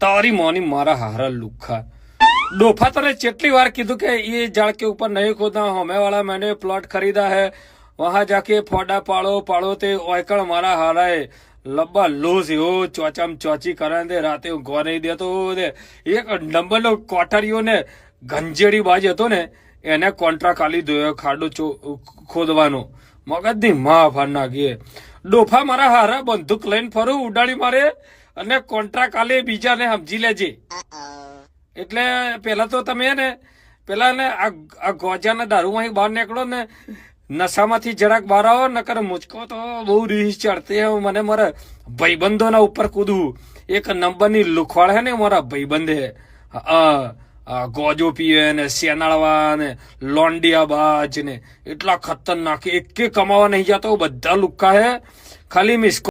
તારી મોની मारा हारा लुखा डोफा तने चेटली बार कीधु के ये जाड़ के ऊपर नहीं खोदना, हमें वाला मैंने प्लॉट खरीदा है, वहां जाके फोड़ा पाड़ो पाड़ो ते ओयकड़ मारा हारा है लब्बा लोस हो चौचाम चौची करा दे राते गो नहीं दे तो दे एक नंबर नो कोठरियो ने गंजेड़ी बाज હતો ને એને કોન્ટ્રાક્ટ આલી દો ખાડો ખોદવાનો મગજની માં ફાડ નાખીએ ડોફા મારા હારા બંદૂક લઈને ફરું ઉડાડી મારે અને કોન્ટ્રાક્ટ આલે બીજાને સમજી લેજે એટલે પેલા તો તમે ને પેલા ને આ ગોજાના દારૂમાંથી બહાર નીકળો ને નશામાંથી જરાક બહાર આવો નકર મુચકો તો બહુ રીસ ચડતી હે મને મારા ભાઈબંધોના ઉપર કૂદવું એક નંબરની લુખવાડ હે ને મારા ભાઈબંધ હે ગોજો પીવે ને સેનાળવા ને લોન્ડિયા બાજ ને એટલા ખતરનાક એક કમાવા નહીં જતો બધા લુક્કા હે ખાલી મિસ